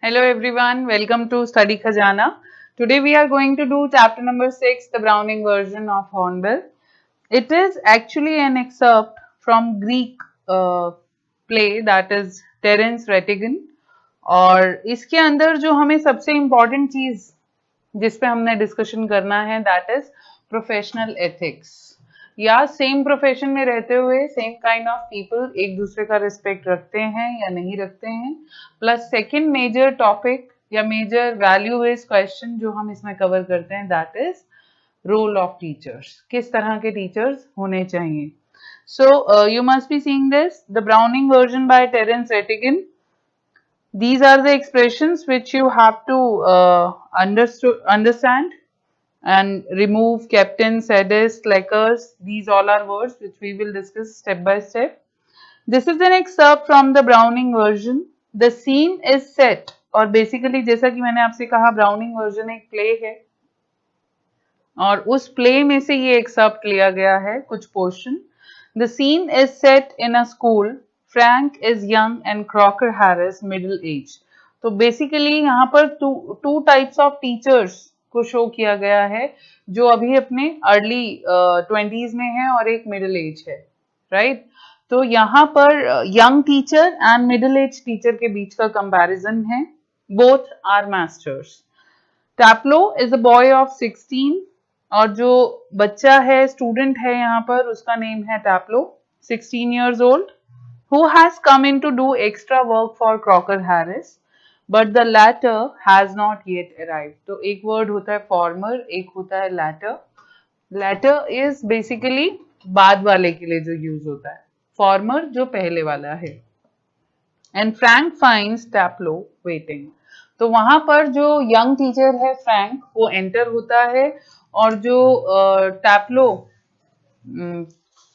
Hello everyone, welcome to Study Khajana. Today we are going to do chapter number 6, the Browning version of Hornbill. It is actually an excerpt from Greek play that is Terence Rattigan. और इसके अंदर जो हमें सबसे important चीज जिस पे हमने डिस्कशन करना है दैट इज प्रोफेशनल एथिक्स या सेम प्रोफेशन में रहते हुए सेम काइंड ऑफ पीपल एक दूसरे का रिस्पेक्ट रखते हैं या नहीं रखते हैं प्लस सेकंड मेजर टॉपिक या मेजर वैल्यू बेस्ड क्वेश्चन जो हम इसमें कवर करते हैं that is role of teachers किस तरह के टीचर्स होने चाहिए so you must be seeing this the Browning version by Terence Rattigan. These are the expressions which you have to understand and remove captain, sadist, slackers. These all are words which we will discuss step by step. This is an excerpt from the Browning version. The scene is set और basically जैसा कि मैंने आपसे कहा Browning version एक play है और उस play में से ये excerpt लिया गया है कुछ portion. The scene is set in a school. Frank is young and Crocker Harris middle age. तो बेसिकली यहाँ पर टू टाइप्स ऑफ टीचर्स को शो किया गया है जो अभी अपने अर्ली 20s में है और एक मिडिल एज है राइट. तो यहाँ पर young teacher and middle age teacher के बीच का कंपैरिजन है. Both are masters. Taplow is a boy of 16 और जो बच्चा है स्टूडेंट है यहाँ पर उसका नेम है टैप्लो 16 years old. Who has come in to do extra work for Crocker Harris, but the latter has not yet arrived. तो एक word होता है former, एक होता है latter. Latter is basically बाद वाले के लिए जो use होता है. Former जो पहले वाला है. And Frank finds Taplow waiting. तो वहां पर जो young teacher है Frank वो enter होता है और जो Taplow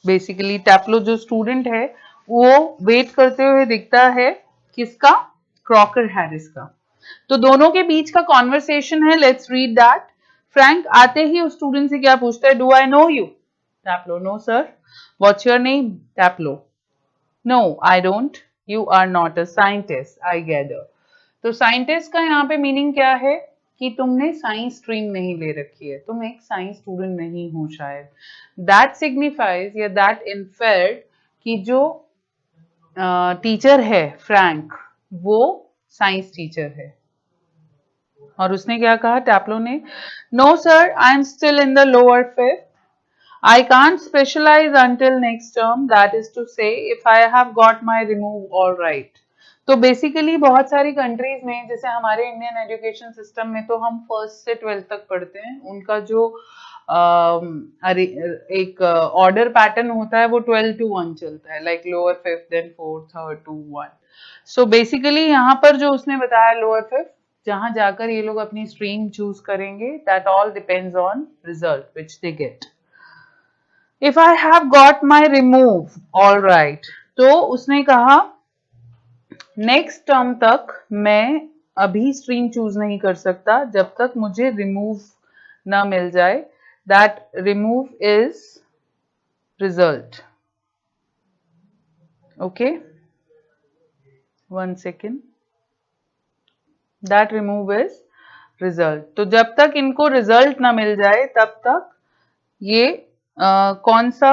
basically Taplow जो student है वो वेट करते हुए दिखता है किसका क्रॉकर हैरिस का. तो दोनों के बीच का कॉन्वर्सेशन है. Let's read that. फ्रैंक आते ही उस स्टूडेंट से क्या पूछता है. Do I know you. Taplow no sir. What's your name. Taplow no I don't. You are not a scientist I gather. तो साइंटिस्ट का यहाँ पे मीनिंग क्या है कि तुमने साइंस स्ट्रीम नहीं ले रखी है, तुम एक साइंस स्टूडेंट नहीं हो शायद. दैट सिग्निफाइज या दैट इनफेर्ड कि जो टीचर है फ्रैंक वो साइंस टीचर है. और उसने क्या कहा टैप्लो ने. No sir I am still in the lower fifth. I can't specialize until next term. That is to say if I have got my remove all right. तो basically बहुत सारी countries में जैसे हमारे इंडियन एजुकेशन सिस्टम में तो हम first से 12th तक पढ़ते हैं. उनका जो एक ऑर्डर पैटर्न होता है वो 12 to 1 चलता है like lower fifth then fourth third two 1. So basically यहाँ पर जो उसने बताया लोअर फिफ्थ जहां जाकर ये लोग अपनी स्ट्रीम चूज करेंगे that all depends on result which they get. If I have got my remove all right. तो उसने कहा नेक्स्ट टर्म तक मैं अभी स्ट्रीम चूज नहीं कर सकता जब तक मुझे रिमूव ना मिल जाए. That remove is result. Okay, 1 second. That remove is result. तो जब तक इनको रिजल्ट ना मिल जाए तब तक ये कौन सा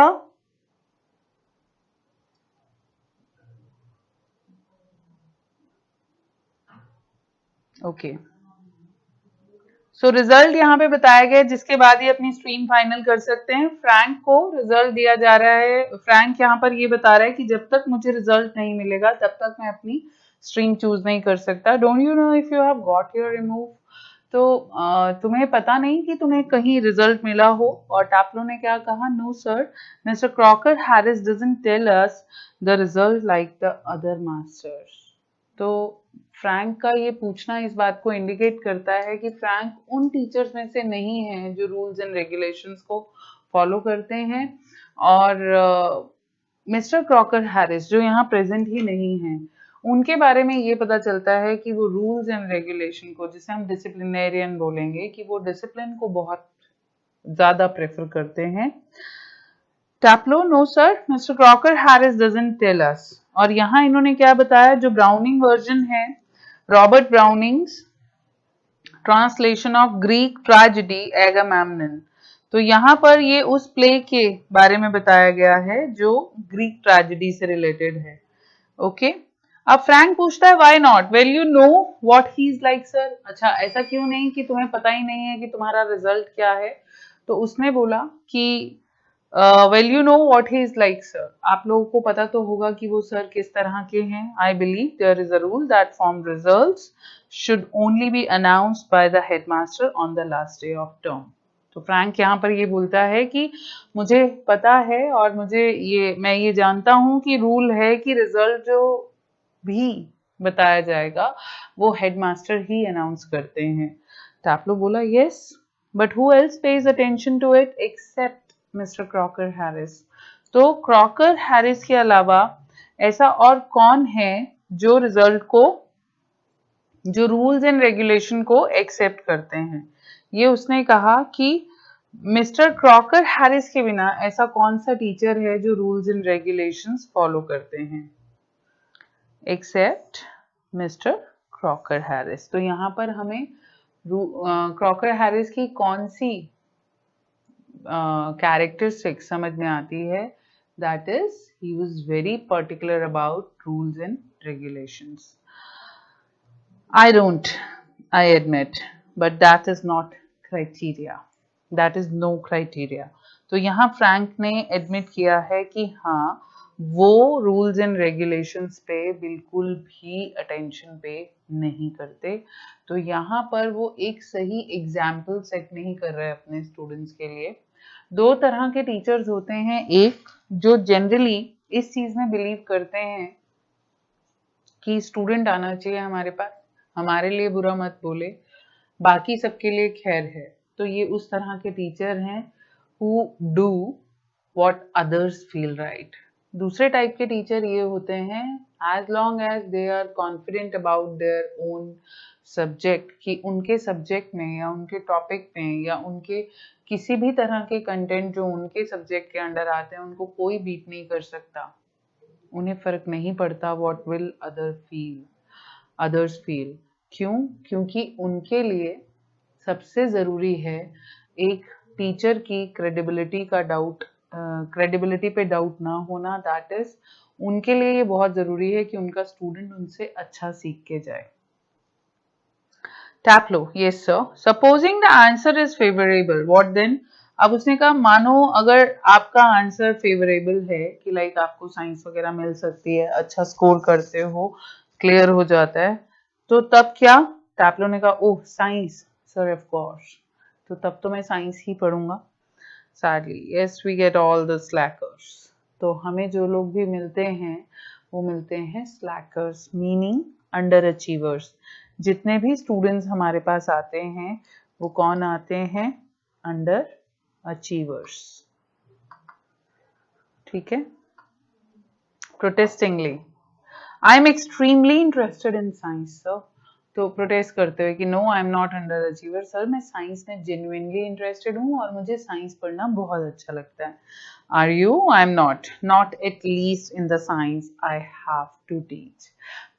ओके. सो रिजल्ट यहाँ पे बताया गया जिसके बाद ही अपनी स्ट्रीम फाइनल कर सकते हैं. फ्रैंक को रिजल्ट दिया जा रहा है. फ्रैंक यहाँ पर ये बता रहा है कि जब तक मुझे रिजल्ट नहीं मिलेगा तब तक मैं अपनी स्ट्रीम चूज नहीं कर सकता. Don't you know if you have got your remove. तो तुम्हें पता नहीं कि तुम्हें कहीं रिजल्ट मिला हो. और टैप्लो ने क्या कहा. No sir mister Crocker Harris doesn't tell us the result like the other masters. तो फ्रैंक का ये पूछना इस बात को इंडिकेट करता है कि फ्रैंक उन टीचर्स में से नहीं है जो रूल्स एंड रेगुलेशंस को फॉलो करते हैं और मिस्टर क्रॉकर हैरिस जो यहाँ प्रेजेंट ही नहीं है उनके बारे में ये पता चलता है कि वो रूल्स एंड रेगुलेशन को जिसे हम डिसिप्लिनेरियन बोलेंगे कि वो डिसिप्लिन को बहुत ज्यादा प्रेफर करते हैं. Taplow no sir mister Crocker Harris doesn't tell us. और यहाँ इन्होंने क्या बताया जो ब्राउनिंग वर्जन है Robert Browning's translation of Greek tragedy Agamemnon. तो यहाँ पर ये उस प्ले के बारे में बताया गया है जो ग्रीक ट्रेजेडी से रिलेटेड है। ओके अब फ्रैंक पूछता है why not, well you know what he is like sir. अच्छा ऐसा क्यों नहीं कि तुम्हें पता ही नहीं है कि तुम्हारा रिजल्ट क्या है। तो उसने बोला कि well you know what he is like sir, आप लोगों को पता तो होगा कि वो सर किस तरह के हैं। I believe there is a rule that form results should only be announced by the headmaster on the last day of term. तो फ्रैंक यहाँ पर ये बोलता है कि मुझे पता है और मैं ये जानता हूँ कि रूल है कि रिजल्ट जो भी बताया जाएगा वो हेडमास्टर ही अनाउंस करते हैं। टैप्लो बोला yes but who else pays attention to it except mister Crocker Harris. तो क्रॉकर हैरिस के अलावा ऐसा और कौन है जो रिजल्ट को, जो रूल्स एंड रेगुलेशन को एक्सेप्ट करते हैं। ये उसने कहा कि मिस्टर क्रॉकर हैरिस के बिना ऐसा कौन सा टीचर है जो रूल्स एंड रेगुलेशंस फॉलो करते हैं, एक्सेप्ट मिस्टर क्रॉकर हैरिस। तो यहाँ पर हमें क्रॉकर हैरिस की कौन सी कैरेक्टरिस्टिक समझ में आती है, that is he was very particular about rules and regulations. I don't, I admit, but that is not criteria. That is no criteria. तो यहाँ फ्रैंक ने एडमिट किया है कि हाँ वो रूल्स एंड रेगुलेशंस पे बिल्कुल भी अटेंशन पे नहीं करते। तो यहाँ पर वो एक सही एग्जाम्पल सेट नहीं कर रहे अपने स्टूडेंट्स के लिए। दो तरह के टीचर्स होते हैं, एक जो जनरली इस चीज में बिलीव करते हैं कि स्टूडेंट आना चाहिए हमारे पास, हमारे लिए बुरा मत बोले, बाकी सबके लिए खैर है। तो ये उस तरह के टीचर हैं who do what others feel right। दूसरे टाइप के टीचर ये होते हैं as long as they are confident about their own subject, कि उनके सब्जेक्ट में या उनके टॉपिक में या उनके किसी भी तरह के कंटेंट जो उनके सब्जेक्ट के अंडर आते हैं उनको कोई बीट नहीं कर सकता। उन्हें फर्क नहीं पड़ता what will others feel। क्यों? क्योंकि उनके लिए सबसे जरूरी है एक टीचर की क्रेडिबिलिटी पे डाउट ना होना। दैट इज उनके लिए ये बहुत जरूरी है कि उनका स्टूडेंट उनसे अच्छा सीख के जाए। Taplow yes sir, supposing the answer is favourable what then. अब उसने कहा मानो अगर आपका आंसर फेवरेबल है कि लाइक आपको साइंस वगैरह मिल सकती है, अच्छा स्कोर करते हो, क्लियर हो जाता है, तो तब क्या? टैप्लो ने कहा oh science sir of course, तो तब तो मैं साइंस ही पढ़ूंगा। Sadly yes we get all the slackers. तो हमें जो लोग भी मिलते हैं वो मिलते हैं स्लैकर्स, मीनिंग अंडर अचीवर्स। जितने भी स्टूडेंट्स हमारे पास आते हैं वो कौन आते हैं? Under achievers. ठीक है। Protestingly I am extremely interested in science sir. तो प्रोटेस्ट करते हुए कि no I am not under achiever sir, मैं साइंस में जेन्युइनली इंटरेस्टेड हूँ और मुझे साइंस पढ़ना बहुत अच्छा लगता है। Are you? I am not at least in the science I have to teach.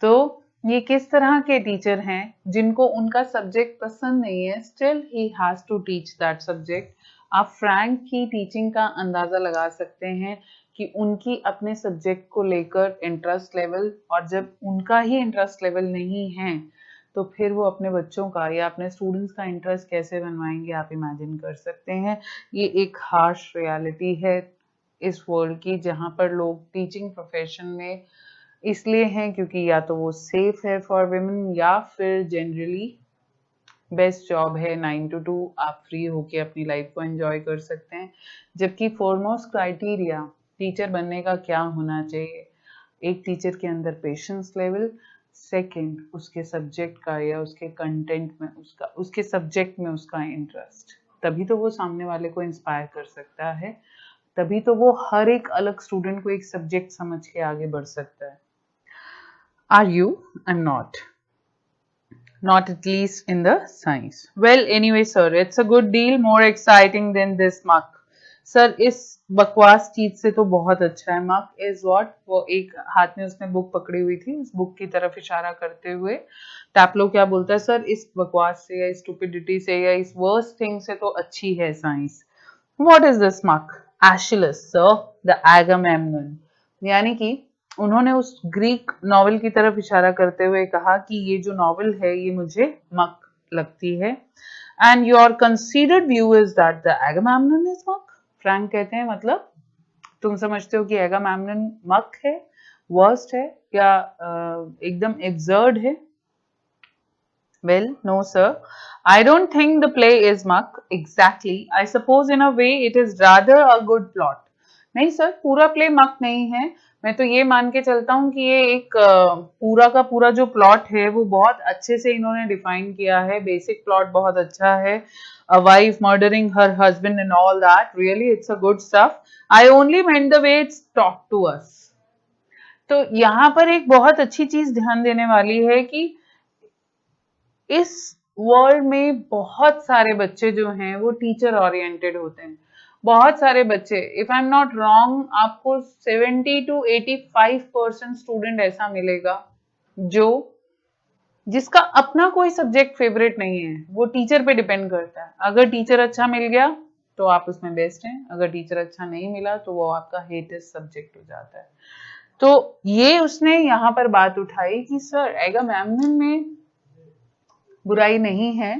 तो ये किस तरह के टीचर हैं जिनको उनका सब्जेक्ट पसंद नहीं है, still he has to teach that subject. आप फ्रैंक की टीचिंग का अंदाजा लगा सकते हैं कि उनकी अपने सब्जेक्ट को लेकर इंटरेस्ट लेवल, और जब उनका ही इंटरेस्ट लेवल नहीं है तो फिर वो अपने बच्चों का या अपने स्टूडेंट्स का इंटरेस्ट कैसे बनवाएंगे, आप इमेजिन कर सकते हैं। ये एक हार्श रियलिटी है इस वर्ल्ड की, जहाँ पर लोग टीचिंग प्रोफेशन में इसलिए हैं क्योंकि या तो वो सेफ है फॉर विमेन या फिर जनरली बेस्ट जॉब है 9 to 2, आप फ्री होके अपनी लाइफ को एंजॉय कर सकते हैं। जबकि फॉरमोस्ट क्राइटेरिया टीचर बनने का क्या होना चाहिए? एक टीचर के अंदर पेशेंस लेवल, सेकंड उसके सब्जेक्ट का या उसके कंटेंट में उसके सब्जेक्ट में उसका इंटरेस्ट, तभी तो वो सामने वाले को इंस्पायर कर सकता है, तभी तो वो हर एक अलग स्टूडेंट को एक सब्जेक्ट समझ के आगे बढ़ सकता है। Are you? I am not at least in the science. Well, anyway, sir, it's a good deal more exciting than this muck. Sir इस बकवास चीज से तो बहुत अच्छा है। मक इज व्हाट, वो एक हाथ में उसने बुक पकड़ी हुई थी, उस बुक की तरफ इशारा करते हुए टैपलो क्या बोलता है, सर इस बकवास से या स्टूपिडिटी से या इस वर्स्ट थिंग से तो अच्छी है साइंस। व्हाट इज दिस मक? एशिलस सर, द एगामेम्नन। यानी कि उन्होंने उस ग्रीक नॉवेल की तरफ इशारा करते हुए कहा कि ये जो नॉवेल है ये मुझे मक लगती है। And your considered view is that the Agamemnon is muck. Frank कहते हैं मतलब तुम समझते हो कि एगामेम्नन मक है, वर्स्ट है या एकदम एब्सर्ड है? Well, no, sir. I don't think the play is muck exactly. I suppose in a way it is rather a good plot. नहीं सर, पूरा प्ले मक नहीं है। मैं तो ये मान के चलता हूँ कि ये एक पूरा का पूरा जो प्लॉट है वो बहुत अच्छे से इन्होंने डिफाइन किया है। बेसिक प्लॉट बहुत अच्छा है। A wife murdering her husband and all that. Really, it's a good stuff. I only meant the way it's talked to us. तो यहाँ पर एक बहुत अच्छी चीज ध्यान देने वाली है कि इस वर्ल्ड में बहुत सारे बच्चे जो हैं वो टीचर ओरिएंटेड होते हैं। बहुत सारे बच्चे, if I am not wrong, आपको 70 to 85% स्टूडेंट ऐसा मिलेगा जो जिसका अपना कोई सब्जेक्ट फेवरेट नहीं है, वो टीचर पे डिपेंड करता है। अगर टीचर अच्छा मिल गया तो आप उसमें बेस्ट हैं, अगर टीचर अच्छा नहीं मिला तो वो आपका हेटेड सब्जेक्ट हो जाता है। तो ये उसने यहाँ पर बात उठाई कि सर एगामेम्नन में बुराई नहीं है,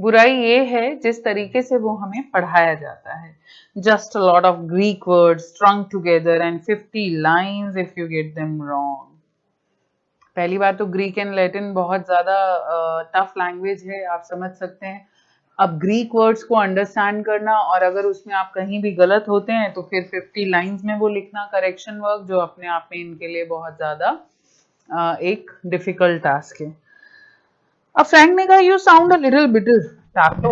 बुराई ये है जिस तरीके से वो हमें पढ़ाया जाता है। Just a lot of Greek words स्ट्रंग together and 50 lines if you get them wrong. पहली बात तो ग्रीक एंड लैटिन बहुत ज्यादा टफ लैंग्वेज है, आप समझ सकते हैं। अब ग्रीक वर्ड्स को अंडरस्टैंड करना और अगर उसमें आप कहीं भी गलत होते हैं तो फिर 50 लाइंस में वो लिखना करेक्शन वर्क, जो अपने आप में इनके लिए बहुत ज्यादा एक डिफिकल्ट टास्क है। अब फ्रैंक ने कहा you sound a little bitter. Taplow,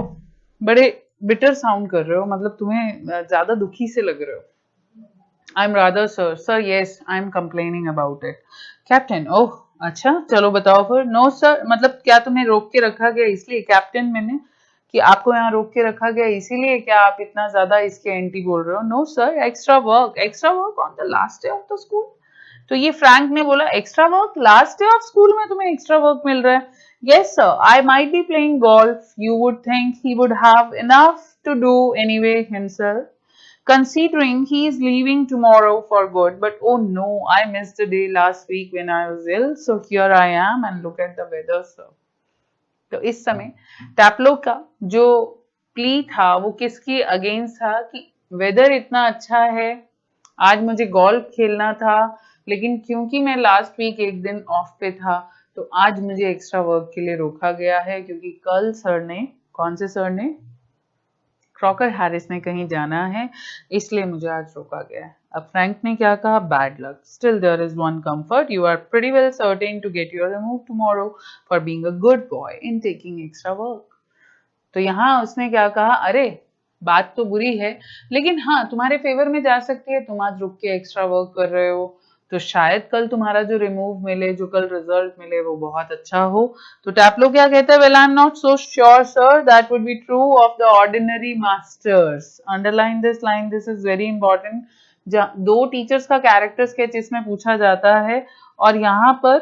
बड़े बिटर साउंड कर रहे हो, मतलब तुम्हें ज्यादा दुखी से लग रहे हो। I am rather sir, sir yes I am complaining about it. Captain, ओह अच्छा चलो बताओ फिर। नो सर, मतलब क्या तुम्हें रोक के रखा गया इसलिए? कैप्टन, मैंने कि आपको यहाँ रोक के रखा गया इसीलिए क्या आप इतना ज्यादा इसके एंटी बोल रहे हो? No sir, extra work on the last day of the school. तो ये फ्रैंक ने बोला extra work last day of school में तुम्हें एक्स्ट्रा वर्क मिल रहा है? Yes sir, I might be playing golf, you would think he would have enough to do anyway himself considering he is leaving tomorrow for good, but oh no, I missed the day last week when I was ill, so here I am and look at the weather, sir. तो इस समय टैप्लो का जो plea था वो किसकी against था कि वेदर इतना अच्छा है, आज मुझे गोल्फ खेलना था, लेकिन क्योंकि मैं लास्ट वीक एक दिन ऑफ पे था तो आज मुझे एक्स्ट्रा वर्क के लिए रोका गया है, क्योंकि कल सर ने, कौन से सर ने, क्रॉकर हैरिस ने कहीं जाना है, इसलिए मुझे आज रोका गया है। अब फ्रैंक ने क्या कहा? Bad luck, still there is one comfort, you are pretty well certain to get your remove tomorrow for being a good boy in taking extra work. तो यहाँ उसने क्या कहा, अरे बात तो बुरी है लेकिन हाँ तुम्हारे फेवर में जा सकती है, तुम आज रुक के एक्स्ट्रा वर्क कर रहे हो तो शायद कल तुम्हारा जो रिमूव मिले, जो कल रिजल्ट मिले वो बहुत अच्छा हो। तो टैप्लो क्या कहता है? Well I am not so sure sir, that would be true of the ordinary masters. Underline this line, this is very important. दो टीचर्स का कैरेक्टर स्केच इसमें पूछा जाता है और यहाँ पर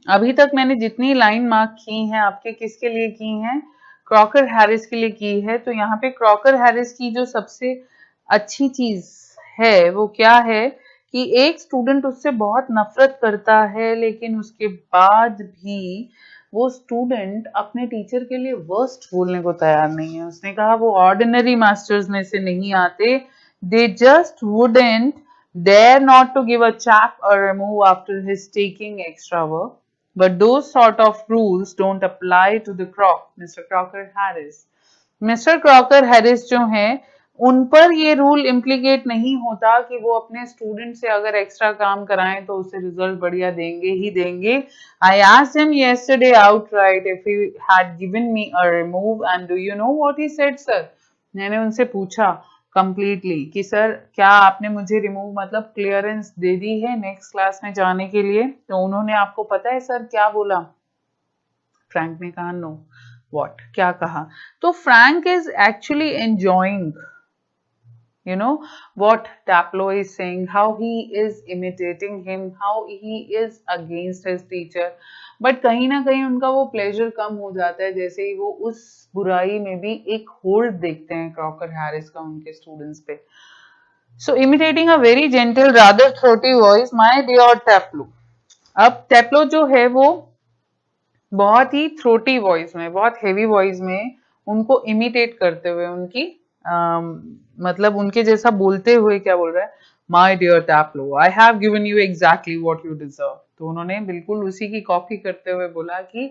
अभी तक मैंने जितनी लाइन मार्क की हैं आपके किसके लिए की हैं? क्रॉकर हैरिस के लिए की है। तो यहाँ पे क्रॉकर हैरिस की जो सबसे अच्छी चीज है वो क्या है कि एक स्टूडेंट उससे बहुत नफरत करता है लेकिन उसके बाद भी वो स्टूडेंट अपने टीचर के लिए वर्स्ट बोलने को तैयार नहीं है। उसने कहा वो ऑर्डिनरी मास्टर्स में से नहीं आते, they just wouldn't dare not to give a chap a remove after his taking extra work. But those sort of rules don't apply to the Mr. Crocker Harris. Mr. Crocker Harris जो हैं उन पर ये rule implicate नहीं होता कि वो अपने स्टूडेंट से अगर एक्स्ट्रा काम कराएं तो उसे रिजल्ट बढ़िया देंगे ही देंगे। I asked him yesterday outright if he had given me a remove and do you know what he said, sir? मैंने उनसे पूछा कंप्लीटली कि सर क्या आपने मुझे रिमूव मतलब क्लियरेंस दे दी है नेक्स्ट क्लास में जाने के लिए? तो उन्होंने आपको पता है सर क्या बोला? फ्रैंक ने कहा नो। व्हाट, क्या कहा? तो Frank is actually enjoying You know what Taplow is saying, how he is imitating him, how he is against his teacher, but कहीं ना कहीं उनका वो प्लेजर कम हो जाता है जैसे ही वो उस बुराई में भी एक होल्ड देखते हैं क्रॉकर हैरिस का उनके स्टूडेंट्स पे. So imitating a very gentle rather throaty voice, my dear Taplow. अब Taplow जो है वो बहुत ही थ्रोटी वॉइस में, बहुत हेवी वॉइस में उनको इमिटेट करते हुए उनकी मतलब उनके जैसा बोलते हुए क्या बोल रहा है, my dear Taplow, I have given you exactly what you deserve. तो उन्होंने बिल्कुल उसी की कॉपी करते हुए बोला कि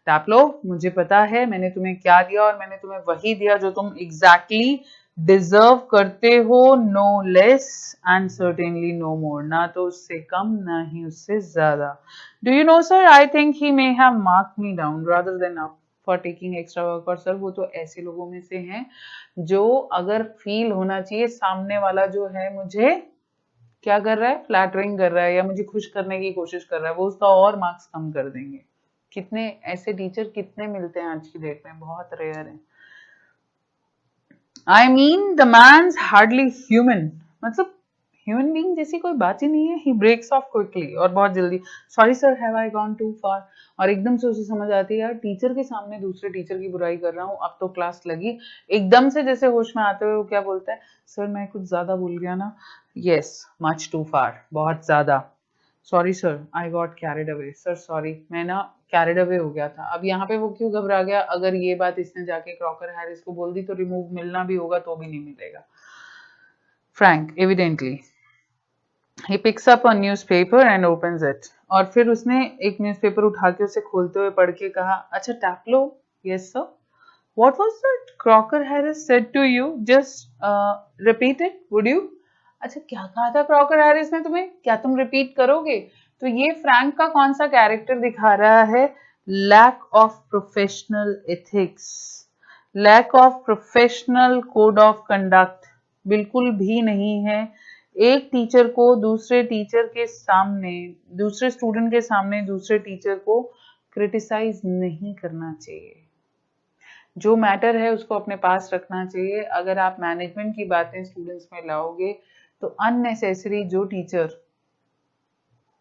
टैपलो, मुझे पता है मैंने तुम्हें क्या दिया और मैंने तुम्हें वही दिया जो तुम एग्जैक्टली डिजर्व करते हो, no less and certainly no more, ना तो उससे कम ना ही उससे ज्यादा. Do you know, sir? I think he may have marked me down rather than up for taking extra work. और सर वो तो ऐसे लोगों में से हैं जो अगर फील होना चाहिए सामने वाला जो है मुझे क्या कर रहा है, फ्लैटरिंग कर रहा है या मुझे खुश करने की कोशिश कर रहा है, वो उसका और मार्क्स कम कर देंगे. कितने ऐसे टीचर कितने मिलते हैं आज की डेट में, बहुत रेयर है. I mean the man's hardly human. मतलब ह्यूमन बीइंग जैसी कोई बात ही नहीं है. ही ब्रेक्स ऑफ क्विकली और बहुत जल्दी, sorry sir have I gone too far, और एकदम से उसे समझ आती है यार टीचर के सामने दूसरे टीचर की बुराई कर रहा हूँ, अब तो क्लास लगी. एकदम से जैसे होश में आते हुए वो क्या बोलता है, सर मैं कुछ ज्यादा भूल गया ना, यस मच टू फार, बहुत ज्यादा, sorry sir I got carried away, sir sorry मैं ना कैरिड अवे हो गया था. अब यहाँ पे वो क्यों घबरा गया, अगर ये बात इसने जाके क्रॉकर हैरिस को बोल दी तो रिमूव मिलना भी होगा तो भी नहीं मिलेगा. Frank evidently he picks up a newspaper and opens it. और फिर उसने एक न्यूज़पेपर उठा के उसे खोलते हुए पढ़ के कहा, अच्छा टैपलो, yes sir, what was that Crocker Harris said to you, just repeat it would you. अच्छा क्या कहा था क्रॉकर हैरिस ने तुम्हें, क्या तुम रिपीट करोगे. तो ये फ्रैंक का कौन सा कैरेक्टर दिखा रहा है, lack of professional ethics, lack of professional code of conduct बिल्कुल भी नहीं है. एक टीचर को दूसरे टीचर के सामने, दूसरे स्टूडेंट के सामने दूसरे टीचर को क्रिटिसाइज नहीं करना चाहिए. जो मैटर है उसको अपने पास रखना चाहिए. अगर आप मैनेजमेंट की बातें स्टूडेंट्स में लाओगे तो अननेसेसरी जो टीचर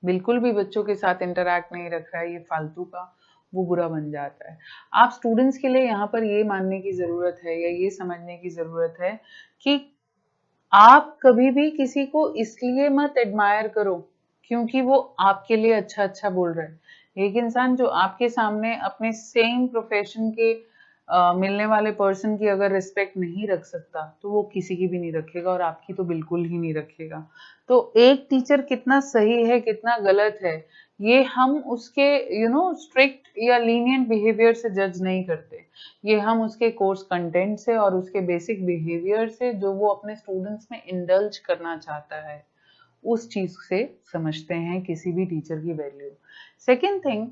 बिल्कुल भी बच्चों के साथ इंटरैक्ट नहीं रख रहा है, ये फालतू का, वो बुरा बन जाता है. आप स्टूडेंट्स के लिए यहाँ पर ये मानने की जरूरत है या ये समझने की जरूरत है कि आप कभी भी किसी को इसलिए मत एडमायर करो क्योंकि वो आपके लिए अच्छा अच्छा बोल रहा है. एक इंसान जो आपके सामने अपने सेम प्रोफेशन के मिलने वाले पर्सन की अगर रिस्पेक्ट नहीं रख सकता तो वो किसी की भी नहीं रखेगा और आपकी तो बिल्कुल ही नहीं रखेगा. तो एक टीचर कितना सही है कितना गलत है ये हम उसके स्ट्रिक्ट या लीनियंट बिहेवियर से जज नहीं करते. ये हम उसके कोर्स कंटेंट से और उसके बेसिक बिहेवियर से जो वो अपने स्टूडेंट्स में इंडल्ज करना चाहता है उस चीज से समझते हैं किसी भी टीचर की वैल्यू. सेकेंड थिंग,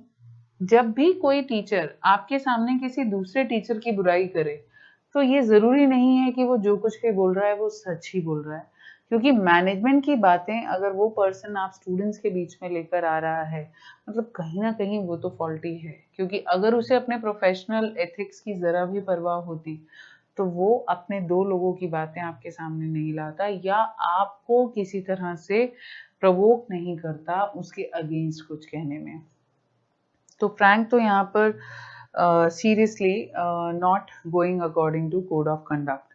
जब भी कोई टीचर आपके सामने किसी दूसरे टीचर की बुराई करे तो ये जरूरी नहीं है कि वो जो कुछ भी बोल रहा है वो सच ही बोल रहा है. क्योंकि मैनेजमेंट की बातें अगर वो पर्सन आप स्टूडेंट्स के बीच में लेकर आ रहा है मतलब कहीं ना कहीं वो तो फॉल्टी है. क्योंकि अगर उसे अपने प्रोफेशनल एथिक्स की जरा भी परवाह होती तो वो अपने दो लोगों की बातें आपके सामने नहीं लाता या आपको किसी तरह से प्रवोक नहीं करता उसके अगेंस्ट कुछ कहने में. तो फ्रैंक तो यहाँ पर seriously not going according to code of conduct.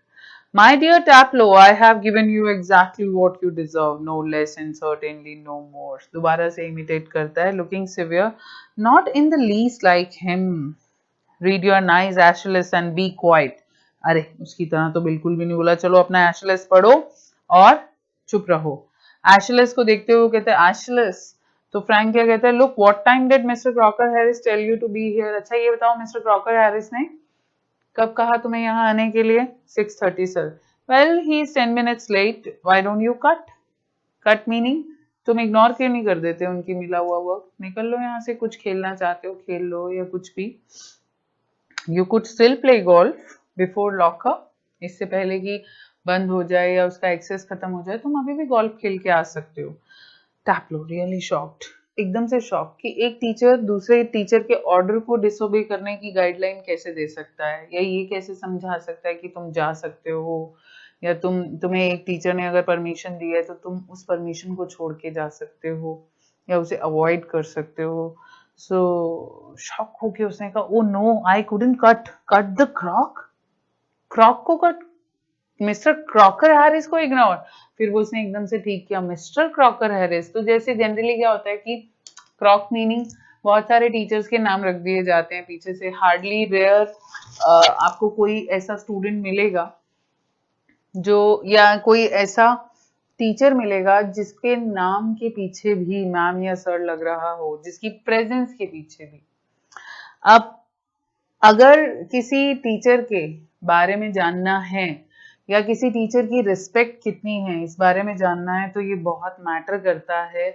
My dear Taplow, I have given you exactly what you deserve, no less and certainly no more. दोबारा से imitate करता है, looking severe, not in the least like him. Read your nice Aeschylus and be quiet. अरे उसकी तरह तो बिल्कुल भी नहीं बोला, चलो अपना Aeschylus पढ़ो और चुप रहो. Aeschylus को देखते हुए कहते हैं Aeschylus, तो फ्रैंक क्या कहता है, look what time did mister Crocker Harris tell you to be here. अच्छा ये बताओ मिस्टर क्रॉकर हैरिस ने कब कहा तुम्हें यहाँ आने के लिए, 6:30 sir. Well he is 10 minutes late, why don't you cut. Cut meaning तुम इग्नोर क्यों नहीं कर देते उनकी मिला हुआ वर्क, निकल लो यहाँ से, कुछ खेलना चाहते हो खेल लो या कुछ भी. You could still play golf before lockup, इससे पहले कि बंद हो जाए या उसका एक्सेस खत्म हो जाए तुम अभी भी गोल्फ खेल के आ सकते हो. टैपलो रियली शॉक्ड, एकदम से शॉक कि एक टीचर दूसरे टीचर के ऑर्डर को डिसोबे करने की गाइडलाइन कैसे दे सकता है या ये कैसे समझा सकता है कि तुम जा सकते हो या तुम्हें एक टीचर ने अगर परमिशन दी है तो तुम उस परमिशन को छोड़ के जा सकते हो या उसे अवॉइड कर सकते हो। सो शॉक होके उसने कहा, oh no I couldn't cut the Crock को कट, मिस्टर क्रॉकर हैरिस को इग्नोर। फिर वो उसने एकदम से ठीक किया, मिस्टर क्रॉकर हैरिस। तो जैसे जनरली क्या होता है कि क्रॉक मीनिंग बहुत सारे टीचर्स के नाम रख दिए जाते हैं पीछे से, हार्डली रेयर आपको कोई ऐसा स्टूडेंट मिलेगा जो, या कोई ऐसा टीचर मिलेगा जिसके नाम के पीछे भी मैम या सर लग रहा हो, जिसकी प्रेजेंस के पीछे भी। अब अगर किसी टीचर के बारे में जानना है या किसी टीचर की रिस्पेक्ट कितनी है इस बारे में जानना है, तो ये बहुत मैटर करता है,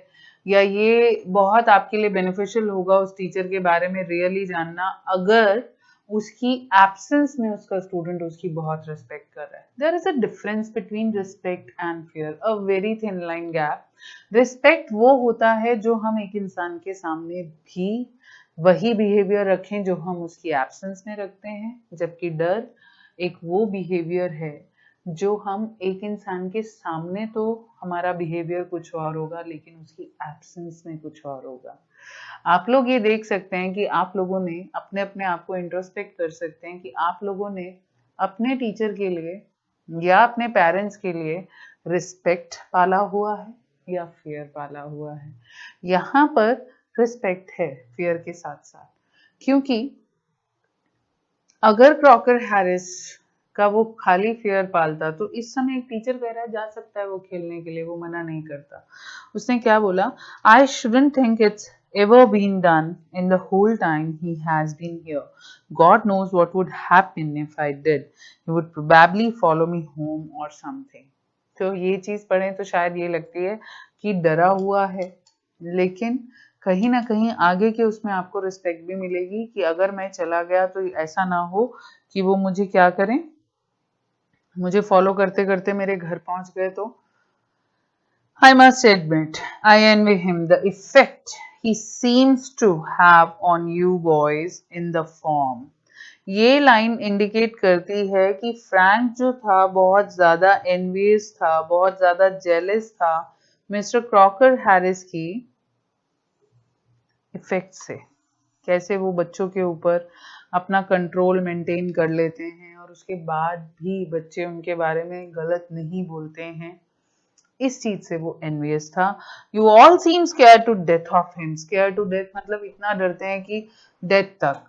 या ये बहुत आपके लिए बेनिफिशियल होगा उस टीचर के बारे में रियली जानना, अगर उसकी एब्सेंस में उसका स्टूडेंट उसकी बहुत रिस्पेक्ट कर रहा है। There is a difference between respect and fear, a very thin line gap. Respect वो होता है जो हम एक इंसान के सामने भी वही बिहेवियर रखें जो हम उसकी एब्सेंस में रखते हैं, जबकि डर एक वो बिहेवियर है जो हम एक इंसान के सामने तो हमारा बिहेवियर कुछ और होगा लेकिन उसकी एब्सेंस में कुछ और होगा। आप लोग ये देख सकते हैं कि आप लोगों ने अपने अपने आप को इंट्रोस्पेक्ट कर सकते हैं कि आप लोगों ने अपने टीचर के लिए या अपने पेरेंट्स के लिए रिस्पेक्ट पाला हुआ है या फियर पाला हुआ है। यहाँ पर रिस्पेक्ट है फियर के साथ साथ, क्योंकि अगर क्रॉकर हैरिस का वो खाली फियर पालता तो इस समय एक टीचर कह रहा है जा सकता है वो खेलने के लिए, वो मना नहीं करता। उसने क्या बोला, I shouldn't think it's ever been done in the whole time he has been here. God knows what would happen if I did. He would probably follow me home or something. तो ये चीज पढ़ें तो शायद ये लगती है कि डरा हुआ है, लेकिन कहीं ना कहीं आगे के उसमें आपको रिस्पेक्ट भी मिलेगी कि अगर मैं चला गया तो ऐसा ना हो कि वो मुझे क्या करें, मुझे फॉलो करते करते मेरे घर पहुंच गए तो। I must admit, I envy him the effect he seems to have on you boys in the form. ये लाइन इंडिकेट करती है कि फ्रैंक जो था बहुत ज्यादा एनवियस था, बहुत ज्यादा जेलस था मिस्टर क्रॉकर हैरिस की इफेक्ट से। कैसे वो बच्चों के ऊपर अपना कंट्रोल मेंटेन कर लेते हैं और उसके बाद भी बच्चे उनके बारे में गलत नहीं बोलते हैं, इस चीज से वो एनवियस था। You all seem scared to death of him. Scared to death मतलब इतना डरते हैं कि डेथ तक।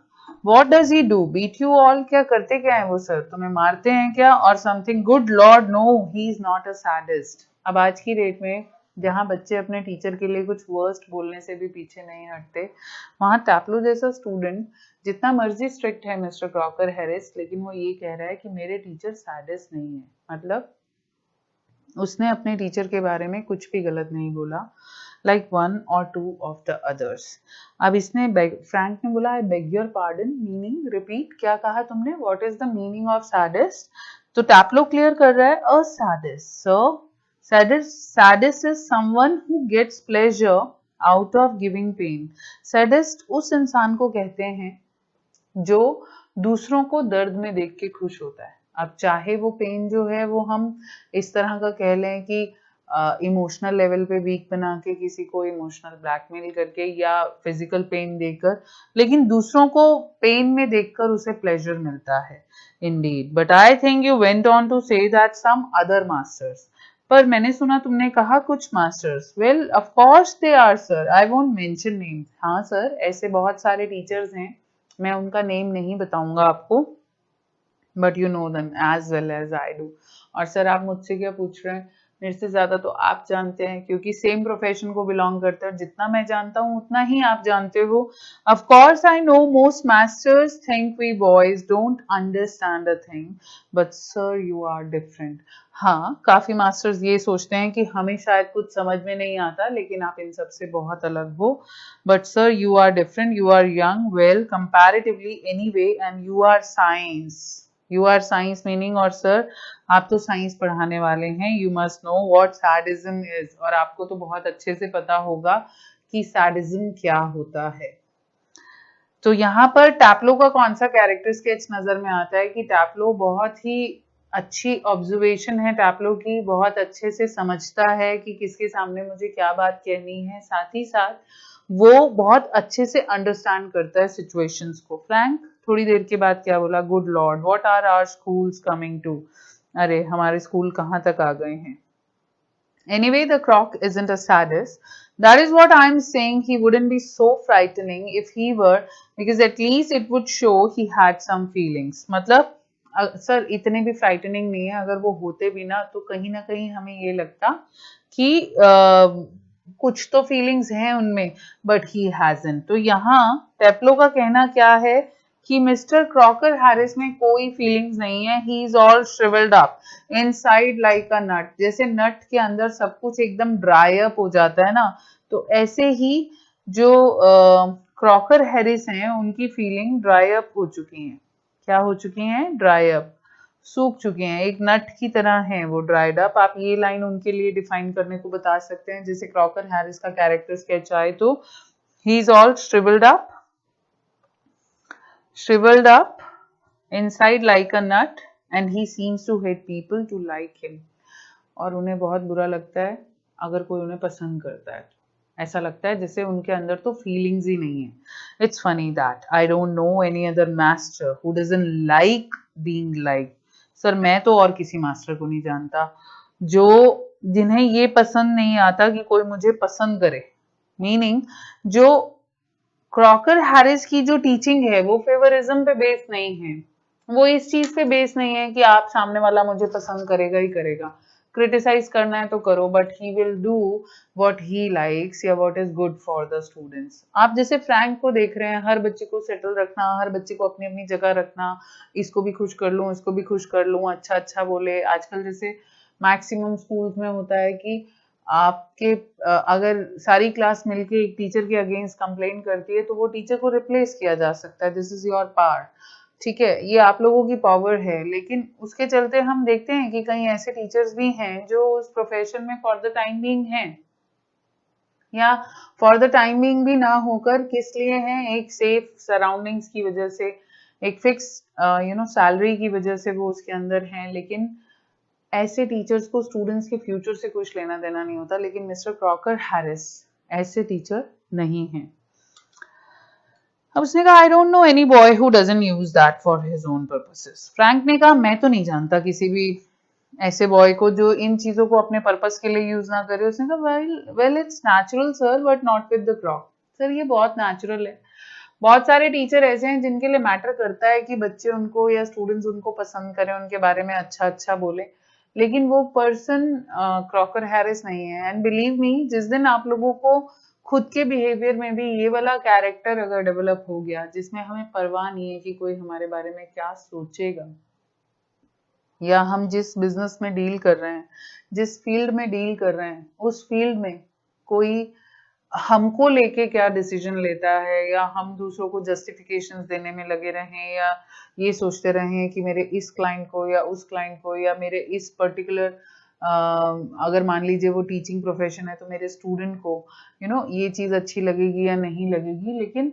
What does he do, beat you all, क्या करते क्या है वो सर, तुम्हें मारते हैं क्या, और something, good Lord no he is not a sadist. अब आज की डेट में जहाँ बच्चे अपने टीचर के लिए कुछ वर्स्ट बोलने से भी पीछे नहीं हटते, वहां टैप्लो जैसा स्टूडेंट जितना मर्जी स्ट्रिक्ट है मिस्टर क्रॉकर हैरिस, लेकिन वो ये कह रहा है कि मेरे टीचर सैडिस्ट नहीं है, मतलब उसने अपने टीचर के बारे में कुछ भी गलत नहीं बोला, लाइक वन और टू ऑफ द अदर्स। अब इसने फ्रैंक ने बोला, I beg your pardon, meaning repeat, क्या कहा तुमने, what is the meaning of sadist. तो टैप्लो क्लियर कर रहा है, a sadist, so sadist is someone who gets pleasure out of giving pain. Sadist उस इंसान को कहते हैं जो दूसरों को दर्द में देख के खुश होता है। अब चाहे वो पेन जो है वो हम इस तरह का कह लें कि इमोशनल लेवल पे वीक बना के किसी को इमोशनल ब्लैकमेल करके या फिजिकल पेन देकर, लेकिन दूसरों को पेन में देखकर उसे प्लेजर मिलता है। Indeed, but I think you went on to say that some other masters, पर मैंने सुना तुमने कहा कुछ masters. Well of course they are sir, I won't mention names. हाँ सर, ऐसे बहुत सारे टीचर्स हैं, मैं उनका नेम नहीं बताऊंगा आपको, but you know them as well as I do. और सर आप मुझसे क्या पूछ रहे हैं, मेरे से ज्यादा तो आप जानते हैं, क्योंकि सेम प्रोफेशन को बिलोंग करते हैं, जितना मैं जानता हूँ उतना ही आप जानते हो। Of course I know most masters think we boys don't understand a thing, but sir you are different. हाँ, काफी मास्टर्स ये सोचते हैं कि हमें शायद कुछ समझ में नहीं आता, लेकिन आप इन सब से बहुत अलग हो। But sir you are different, you are young, well comparatively anyway, and you are science. You are science meaning, और सर आप तो साइंस पढ़ाने वाले हैं, you must know what sadism is, और आपको तो बहुत अच्छे से पता होगा कि सैडिज्म क्या होता है। तो यहाँ पर टैप्लो का कौन सा कैरेक्टर स्केच नजर में आता है कि टैप्लो बहुत ही अच्छी ऑब्जर्वेशन है टैप्लो की, बहुत अच्छे से समझता है कि किसके सामने मुझे क्या बात कहनी है, साथ ही साथ वो बहुत अच्छे से अंडरस्टैंड करता है सिचुएशंस को। फ्रैंक थोड़ी देर के बाद क्या बोला, good Lord what are our schools coming to, अरे हमारे स्कूल कहाँ तक आ गए हैं। Anyway, the croc isn't a sadist. That is what I'm saying. He wouldn't be so frightening if he were, because at least it would show he had some feelings. मतलब sir इतने भी frightening नहीं है, अगर वो होते भी ना तो कहीं ना कहीं हमें ये लगता कि कुछ तो फीलिंग्स हैं उनमें, बट ही हैजंट। तो यहाँ टेप्लो का कहना क्या है कि मिस्टर क्रॉकर हैरिस में कोई फीलिंग्स नहीं है, he is all shrivelled up inside like a nut. जैसे नट के अंदर सब कुछ एकदम ड्राई अप हो जाता है ना, तो ऐसे ही जो क्रॉकर हैरिस हैं उनकी फीलिंग ड्राई अप हो चुकी हैं। क्या हो चुकी हैं? ड्राई अप, सूख चुके हैं, एक नट की तरह हैं वो, ड्राइड अप। आप ये लाइन उनके लिए डिफाइन करने को बता सकते हैं, जैसे क्रॉकर हैरिस का कैरेक्टर स्केच आए तो he is all shrivelled up inside like a nut and he seems to hate people to like him। और उन्हें बहुत बुरा लगता है अगर कोई उन्हें पसंद करता है, ऐसा लगता है जैसे उनके अंदर तो फीलिंग्स ही नहीं है। It's funny that I don't know any other master who doesn't like being like. Sir मैं तो और किसी मास्टर को नहीं जानता जो जिन्हें ये पसंद नहीं आता कि कोई मुझे पसंद करे। मीनिंग जो क्रॉकर हैरिस की जो टीचिंग है वो फेवरिज्म पे बेस नहीं है, वो इस चीज पे बेस नहीं है कि आप सामने वाला मुझे पसंद करेगा ही करेगा। क्रिटिसाइज करना है तो करो, but he will do what he likes या what is good for the students. आप जैसे फ्रैंक को देख रहे हैं, हर बच्चे को सेटल रखना, हर बच्चे को अपनी अपनी जगह रखना, इसको भी खुश कर लूं, इसको भी खुश कर लूं, अच्छा अच्छा बोले। आजकल जैसे मैक्सिमम स्कूल्स में होता है कि आपके अगर सारी क्लास मिलके एक टीचर के अगेंस्ट कंप्लेन करती है तो वो टीचर को रिप्लेस किया जा सकता है, दिस इज योर पावर। ठीक है, ये आप लोगों की पावर है, लेकिन उसके चलते हम देखते हैं कि कई ऐसे टीचर्स भी हैं जो उस प्रोफेशन में फॉर द टाइम बीइंग हैं, या फॉर द टाइम बीइंग भी ना होकर किस लिए हैं, एक सेफ सराउंडिंग्स की वजह से, एक फिक्स सैलरी की वजह से वो उसके अंदर हैं। लेकिन ऐसे टीचर्स को स्टूडेंट्स के फ्यूचर से कुछ लेना देना नहीं होता, लेकिन मिस्टर क्रॉकर हैरिस ऐसे टीचर नहीं हैं। अब उसने कहा I don't know any boy who doesn't use that for his own purposes. Frank ने कहा मैं तो नहीं जानता किसी भी ऐसे बॉय को जो इन चीजों को अपने पर्पस के लिए यूज ना करे। उसने कहा well it's natural sir but not with the Crock. Sir ये बहुत नेचुरल है, बहुत सारे टीचर ऐसे हैं जिनके लिए मैटर करता है कि बच्चे उनको या स्टूडेंट्स उनको पसंद करें, उनके बारे में अच्छा अच्छा बोले, लेकिन वो पर्सन क्रॉकर हैरिस नहीं है। एंड बिलीव मी, जिस दिन आप लोगों को खुद के बिहेवियर में भी ये वाला कैरेक्टर अगर डेवलप हो गया जिसमें हमें परवाह नहीं है कि कोई हमारे बारे में क्या सोचेगा, या हम जिस बिजनेस में डील कर रहे हैं, जिस फील्ड में डील कर रहे हैं, उस फील्ड में कोई हमको लेके क्या डिसीजन लेता है, या हम दूसरों को जस्टिफिकेशंस देने में लगे रहें, या ये सोचते रहें कि मेरे इस क्लाइंट को या उस क्लाइंट को या मेरे इस पर्टिकुलर अगर मान लीजिए वो टीचिंग प्रोफेशन है तो मेरे स्टूडेंट को ये चीज अच्छी लगेगी या नहीं लगेगी। लेकिन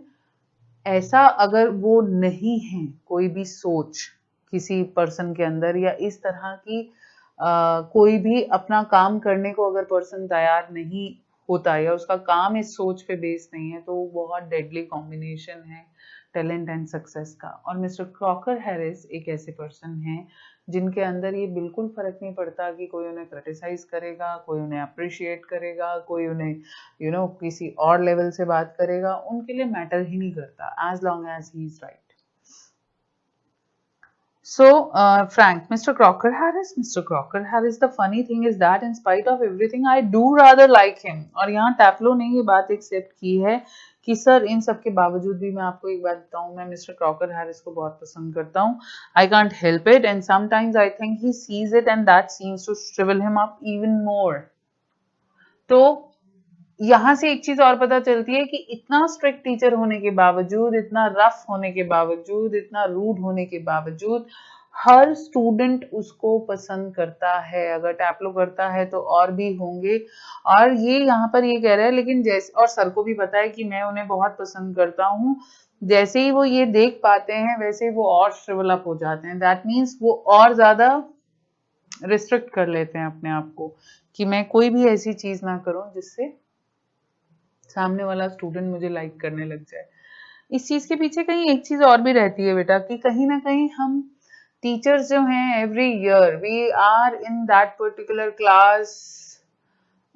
ऐसा अगर वो नहीं है कोई भी सोच किसी पर्सन के अंदर, या इस तरह की कोई भी अपना काम करने को अगर पर्सन तैयार नहीं होता है या उसका काम इस सोच पे बेस नहीं है, तो वो बहुत डेडली कॉम्बिनेशन है टैलेंट एंड सक्सेस का। और मिस्टर क्रॉकर हैरिस एक ऐसे पर्सन है जिनके अंदर ये बिल्कुल फर्क नहीं पड़ता कि कोई उन्हें क्रिटिसाइज करेगा, कोई उन्हें अप्रिशिएट करेगा, कोई उन्हें किसी और लेवल से बात करेगा, उनके लिए मैटर ही नहीं करता as long as he is right. So, Frank, Mr. Crocker Harris, the funny thing is that in spite of everything, I do rather like him। और यहाँ टैप्लो ने ये बात एक्सेप्ट की है कि सर इन सब के बावजूद भी मैं आपको एक बात बताऊं, मैं मिस्टर क्रॉकर हैरिस को बहुत पसंद करता हूँ। I can't help it and sometimes I think he sees it and that seems to shrivel him up even more। तो यहाँ से एक चीज और पता चलती है कि इतना स्ट्रिक्ट टीचर होने के बावजूद, इतना रफ होने के बावजूद, इतना रूड होने के बावजूद हर स्टूडेंट उसको पसंद करता है। अगर टैप्लो करता है तो और भी होंगे। और ये यहाँ पर ये कह रहा है, लेकिन जैसे और सर को भी पता है कि मैं उन्हें बहुत पसंद करता हूँ, जैसे ही वो ये देख पाते हैं वैसे ही वो और श्रिवल अप हो जाते हैं। दैट मीन्स वो और ज्यादा रिस्ट्रिक्ट कर लेते हैं अपने आप को कि मैं कोई भी ऐसी चीज ना करूं जिससे सामने वाला स्टूडेंट मुझे लाइक करने लग जाए। इस चीज के पीछे कहीं एक चीज और भी रहती है बेटा कि कहीं ना कहीं हम टीचर्स जो हैं every year we are in that particular class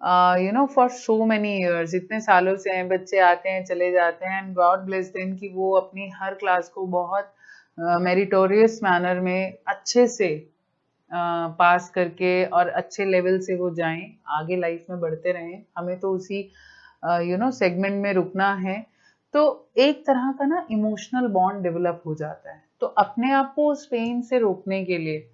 for so many years, इतने सालों से हैं, बच्चे आते हैं चले जाते हैं, एंड गॉड ब्लेस देम कि वो अपनी हर क्लास को बहुत मेरिटोरियस मैनर में अच्छे से पास करके और अच्छे लेवल से वो जाएं, आगे लाइफ में बढ़ते रहें। हमें तो उसी सेगमेंट में रुकना है। तो एक तरह का ना इमोशनल बॉन्ड डेवलप हो जाता है। तो अपने आप को उस पेन से रोकने के लिए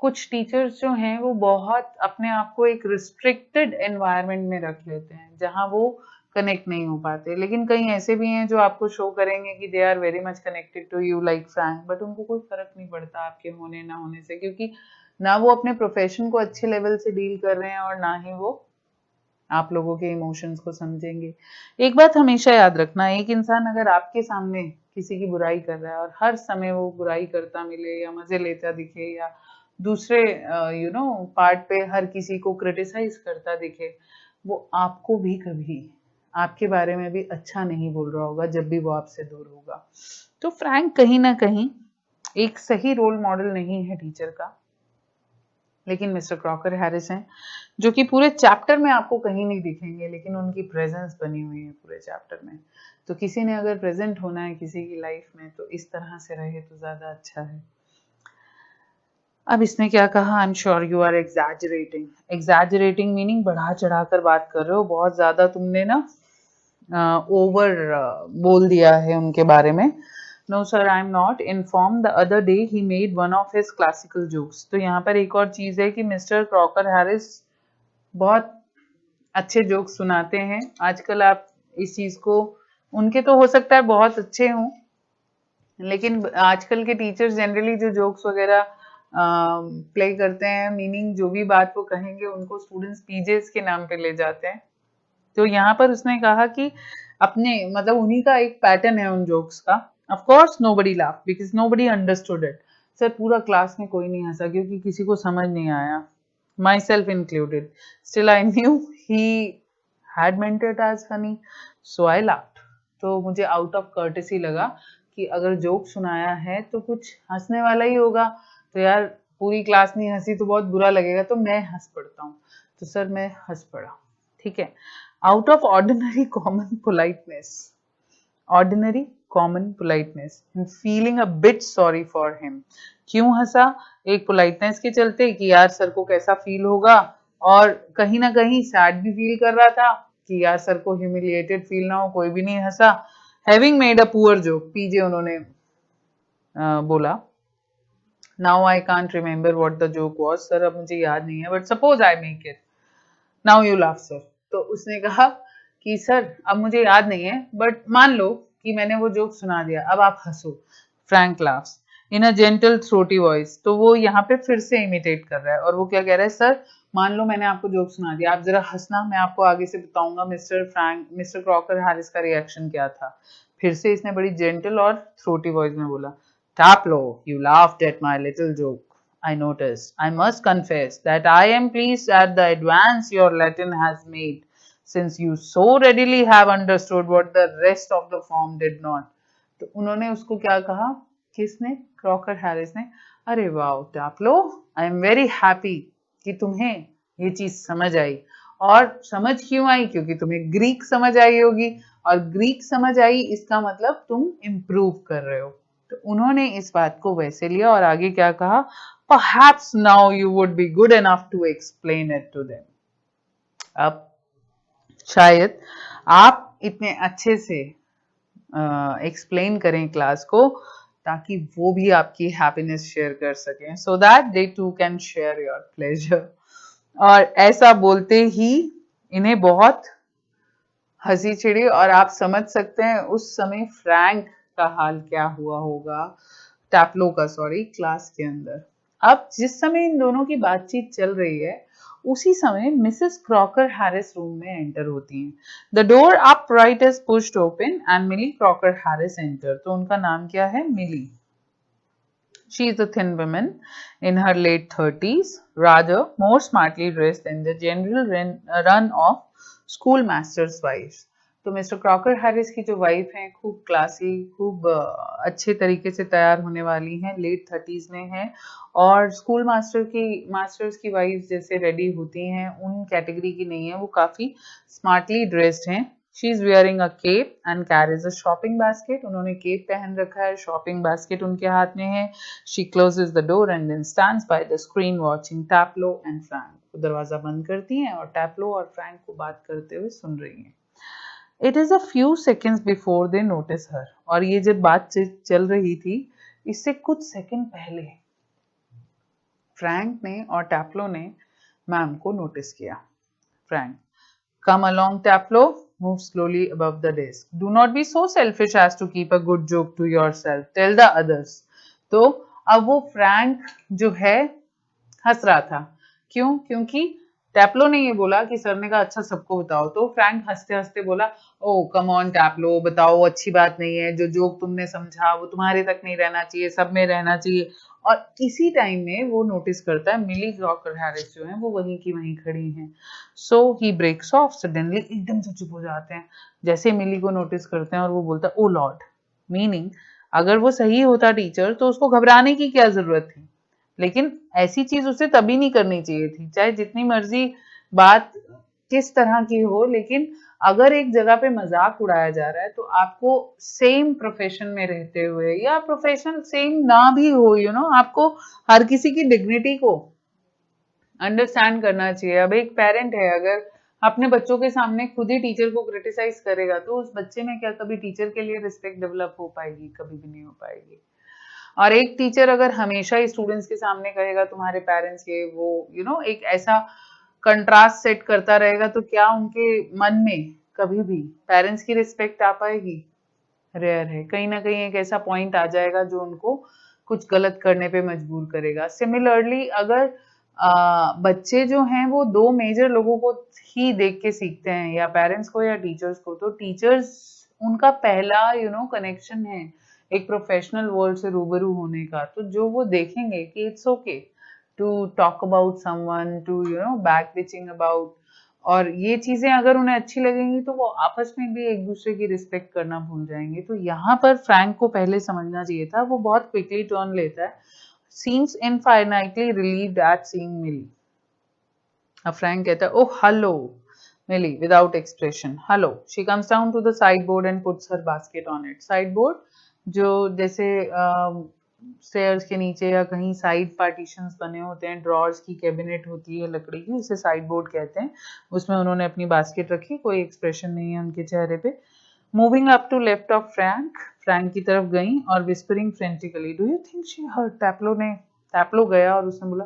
कुछ टीचर्स जो हैं वो बहुत अपने आप को एक रिस्ट्रिक्टेड एनवायरनमेंट में रख लेते हैं जहां वो कनेक्ट नहीं हो पाते। लेकिन कई ऐसे भी हैं जो आपको शो करेंगे कि they are very much connected to you like Frank, but उनको कोई फर्क नहीं पड़ता आपके होने ना होने से, क्योंकि ना वो अपने प्रोफेशन को अच्छे लेवल से डील कर रहे हैं और ना ही वो आप लोगों के इमोशंस को समझेंगे। एक बात हमेशा याद रखना, एक इंसान अगर आपके सामने किसी की बुराई कर रहा है और हर समय वो बुराई करता मिले या मजे लेता दिखे या दूसरे पार्ट पे हर किसी को क्रिटिसाइज करता दिखे, वो आपको भी कभी आपके बारे में भी अच्छा नहीं बोल रहा होगा जब भी वो आपसे दूर होगा। तो फ्रैंक कहीं ना कहीं एक सही रोल मॉडल नहीं है टीचर का, लेकिन मिस्टर क्रॉकर हैरिस हैं जो कि पूरे चैप्टर में आपको कहीं नहीं दिखेंगे, लेकिन उनकी प्रेजेंस बनी हुई है पूरे चैप्टर में। तो किसी ने अगर प्रेजेंट होना है किसी की लाइफ में तो इस तरह से रहे तो ज्यादा अच्छा है। अब इसने क्या कहा, I am sure you are exaggerating. Exaggerating meaning बढ़ा चढ़ा कर बात कर रहे हो, बहुत ज्यादा तुमने ना ओवर बोल दिया है उनके बारे में। No sir I am not inform the other day he made one of his classical jokes. तो यहाँ पर एक और चीज है कि मिस्टर क्रॉकर हैरिस बहुत अच्छे जोक्स सुनाते हैं। आजकल आप इस चीज को, उनके तो हो सकता है बहुत अच्छे हों, लेकिन आजकल के टीचर्स जनरली जो जोक्स वगैरह प्ले करते हैं, मीनिंग जो भी बात वो कहेंगे उनको स्टूडेंट्स पीजेस के नाम पे ले जाते हैं। तो यहाँ पर उसने कहा कि अपने मतलब उन्हीं का एक पैटर्न है उन जोक्स का। Of course nobody laugh because nobody understood it. Sir पूरा क्लास में कोई नहीं हंसा क्योंकि किसी को समझ नहीं आया, myself included. Still I knew he had meant it as funny, so I laughed. तो मुझे आउट ऑफ कर्टेसी लगा कि अगर जोक सुनाया है तो कुछ हंसने वाला ही होगा, तो यार पूरी क्लास नहीं हंसी तो बहुत बुरा लगेगा, तो मैं हंस पड़ता हूँ। तो सर मैं हंस पड़ा, ठीक है, out of ordinary common politeness, ordinary common politeness and feeling a bit sorry for him। क्यों हंसा? एक पोलाइटनेस के चलते कि यार सर को कैसा फील होगा, और कहीं ना कहीं सैड भी फील कर रहा था कि यार सर को ह्यूमिलिएटेड फील ना हो, कोई भी नहीं हंसा। Having made a poor joke, PJ उन्होंने बोला। Now I can't remember what the joke was, sir अब मुझे याद नहीं है, but suppose I make it, now you laugh sir. तो उसने कहा कि सर अब मुझे याद नहीं है, बट मान लो कि मैंने वो जोक सुना दिया, अब आप हंसो। Frank laughs in a gentle throaty voice. तो वो यहाँ पे फिर से इमिटेट कर रहा है और वो क्या कह रहा है, सर मान लो मैंने आपको जोक सुना दिया, आप जरा हंसना, मैं आपको आगे से बताऊंगा मिस्टर क्रॉकर हैरिस का रिएक्शन क्या था। फिर से इसने बड़ी जेंटल और थ्रोटी वॉइस में बोला, Taplo, you laughed at my little joke, I noticed. I must confess that I am pleased at the advance your Latin has made, since you so readily have understood what the rest of the form did not. तो उन्होंने उसको क्या कहा, किसने? Crocker Harris ने। अरे वाह टैप्लो, I am very happy कि तुम्हें ये चीज समझ आई। और समझ क्यों आई? क्योंकि तुम्हें ग्रीक समझ आई होगी, और ग्रीक समझ आई इसका मतलब तुम इम्प्रूव कर रहे हो। तो उन्होंने इस बात को वैसे लिया और आगे क्या कहा, Perhaps now you would be good enough to explain it to them। अब शायद आप इतने अच्छे से एक्सप्लेन करें क्लास को ताकि वो भी आपकी हैप्पीनेस शेयर कर सकें, so that they too can share your pleasure. और ऐसा बोलते ही इन्हें बहुत हंसी चिड़ी, और आप समझ सकते हैं उस समय फ्रैंक का हाल क्या हुआ होगा, टैप्लो का सॉरी, क्लास के अंदर। अब जिस समय इन दोनों की बातचीत चल रही है उसी समय मिसेस क्रॉकर हैरिस रूम में एंटर होती हैं। The door upright is pushed open and Millie Crocker Harris enter. तो उनका नाम क्या है? Millie. She is a thin woman in her late 30s, rather more smartly dressed than the general run of schoolmasters' wives. तो mister Crocker Harris की जो wife हैं खूब क्लासी, खूब अच्छे तरीके से तैयार होने वाली हैं, लेट 30s में हैं और स्कूल मास्टर्स की वाइफ जैसे रेडी होती हैं उन कैटेगरी की नहीं है, वो काफी स्मार्टली ड्रेस्ड हैं. She is wearing a cape and carries a shopping basket. उन्होंने केप पहन रखा है, शॉपिंग बास्केट उनके हाथ में है. She closes the door and then stands by the screen watching Taplow and Frank. वो दरवाजा बंद करती हैं और टैप्लो और फ्रैंक को बात करते हुए सुन रही हैं. It is a few seconds before they notice her. और ये जब बात चल रही थी, इससे कुछ सेकंड पहले फ्रैंक ने और टैप्लो ने मैम को नोटिस किया. Frank, come along, Taplow. Move slowly above the desk. Do not be so selfish as to keep a good joke to yourself. Tell the others. तो अब वो फ्रैंक जो है हंस रहा था. क्यों? क्योंकि टैप्लो ने ये बोला कि सर ने कहा अच्छा सबको बताओ, तो फ्रैंक हंसते हंसते बोला ओ कम ऑन टैप्लो, बताओ, अच्छी बात नहीं है, जो जोक तुमने समझा वो तुम्हारे तक नहीं रहना चाहिए, सब में रहना चाहिए. और इसी टाइम में वो नोटिस करता है मिली क्रॉकर हैरिस जो है वो वहीं की वहीं खड़ी हैं. सो ही ब्रेक्स ऑफ सडनली, एकदम से चुप हो जाते हैं जैसे मिली को नोटिस करते हैं और वो बोलता है ओ लॉर्ड. मीनिंग अगर वो सही होता टीचर तो उसको घबराने की क्या जरूरत थी, लेकिन ऐसी चीज उसे तभी नहीं करनी चाहिए थी, चाहे जितनी मर्जी बात किस तरह की हो, लेकिन अगर एक जगह पे मजाक उड़ाया जा रहा है तो आपको सेम प्रोफेशन में रहते हुए या प्रोफेशन सेम ना भी हो, आपको हर किसी की डिग्निटी को अंडरस्टैंड करना चाहिए. अब एक पेरेंट है, अगर अपने बच्चों के सामने खुद ही टीचर को क्रिटिसाइज करेगा तो उस बच्चे में क्या कभी टीचर के लिए रिस्पेक्ट डेवलप हो पाएगी? कभी भी नहीं हो पाएगी. और एक टीचर अगर हमेशा ही स्टूडेंट्स के सामने कहेगा तुम्हारे पेरेंट्स के वो एक ऐसा कंट्रास्ट सेट करता रहेगा तो क्या उनके मन में कभी भी पेरेंट्स की रिस्पेक्ट आ पाएगी? रेयर है. कहीं ना कहीं एक ऐसा पॉइंट आ जाएगा जो उनको कुछ गलत करने पे मजबूर करेगा. सिमिलरली अगर बच्चे जो हैं वो दो मेजर लोगों को ही देख के सीखते हैं, या पेरेंट्स को या टीचर्स को, तो टीचर्स उनका पहला कनेक्शन है एक प्रोफेशनल वर्ल्ड से रूबरू होने का. तो जो वो देखेंगे कि it's okay to talk about someone, to back bitching about, और ये चीजें अगर उन्हें अच्छी लगेंगी तो वो आपस में भी एक दूसरे की रिस्पेक्ट करना भूल जाएंगे. तो यहाँ पर फ्रैंक को पहले समझना चाहिए था. वो बहुत क्विकली टर्न लेता है. Seems infinitely relieved at seeing Millie. अब फ्रैंक कहता है oh hello Millie without expression. Hello. She comes down to the sideboard and puts her basket on it. Sideboard जो जैसे स्टेयर्स के नीचे या कहीं साइड पार्टीशंस बने होते हैं, ड्रॉर्स की कैबिनेट होती है लकड़ी की, उसे साइडबोर्ड कहते हैं. उसमें उन्होंने अपनी बास्केट रखी, कोई एक्सप्रेशन नहीं है उनके चेहरे पे. Moving up to left of Frank की तरफ गई और whispering frantically do you think she heard. Taplow गया और उसने बोला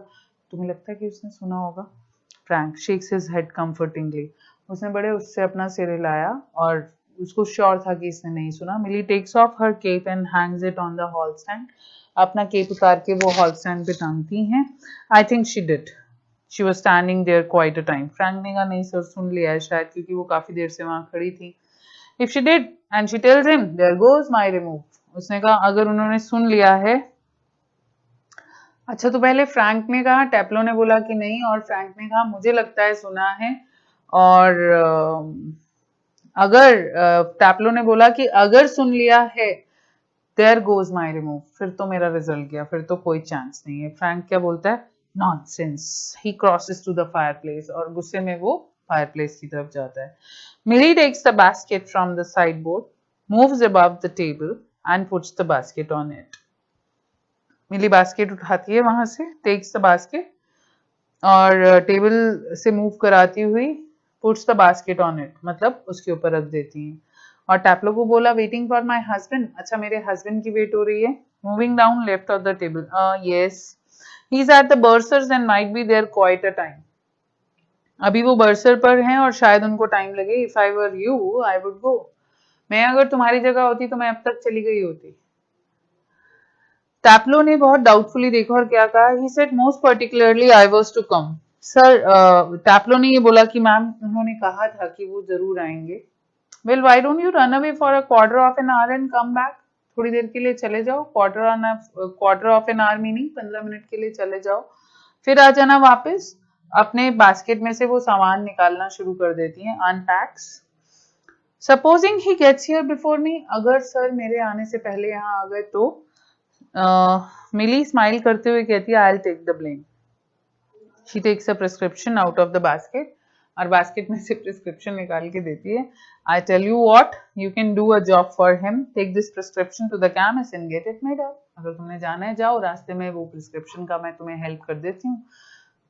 तुम्हें लगता है कि उसने सुना होगा? Frank shakes his head comfortingly. उसने बड़े उससे अपना सिर हिलाया और उसको श्योर था कि इसने नहीं सुना. Millie takes off her cape and hangs it on the hall stand. अपना केप उतार के वो हॉल स्टैंड पे टांगती हैं. I think she did. She was standing there quite a time. Frank ने कहा नहीं सर, सुन लिया है शायद, क्योंकि वो काफी देर से वहां खड़ी थी. If she did and she tells him, there goes my remove. उसने कहा अगर उन्होंने सुन लिया है. अच्छा, तो पहले फ्रैंक ने कहा, टैप्लो ने बोला कि नहीं, और फ्रैंक ने कहा मुझे लगता है सुना है. और अगर टैप्लो ने बोला कि अगर सुन लिया है, there goes my remove, फिर तो मेरा रिजल्ट गया, फिर तो कोई चांस नहीं है. फ्रैंक क्या बोलता है? Nonsense. He crosses to the fireplace, और गुस्से में वो फायरप्लेस की तरफ जाता है. Millie takes the basket from the sideboard, moves above the table and puts the basket on it. Millie basket उठाती है वहां से, takes the basket, और टेबल से मूव कराती हुई puts the basket on it, मतलब उसके ऊपर रख देती हैं. और टैप्लो को बोला waiting for my husband. अच्छा, मेरे हस्बैंड की वेट हो रही है. Moving down left of the table. Yes. He's at the bursars and might be there quite a time. अभी वो बर्सर पर हैं और शायद उनको टाइम लगे. If I were you, I would go. मैं अगर तुम्हारी जगह होती तो मैं अब तक चली गई होती. टैप्लो ने बहुत डाउटफुली देखा और क्या कहा? He said most particularly I was to come. Sir, Taplow ने ये बोला कि मैम उन्होंने कहा था कि वो जरूर आएंगे. Well, why don't you run away for a quarter of an hour and come back? थोड़ी देर के लिए चले जाओ, quarter of an hour meaning 15 minute के लिए चले जाओ, फिर आ जाना वापस। अपने बास्केट में से वो सामान निकालना शुरू कर देती हैं, unpacks. Supposing he gets here before me, अगर सर मेरे आने से पहले यहाँ आ गए तो मिली स्माइल करते हुए कहती है, I will take the blame. She takes a prescription out of the basket, और बास्केट में से प्रिस्क्रिप्शन निकाल के देती है। I tell you what, you can do a job for him, take this prescription to the chemist and get it made up. अगर तुमने जाना है जाओ, रास्ते में वो प्रिस्क्रिप्शन का मैं तुम्हें हेल्प कर देती हूँ,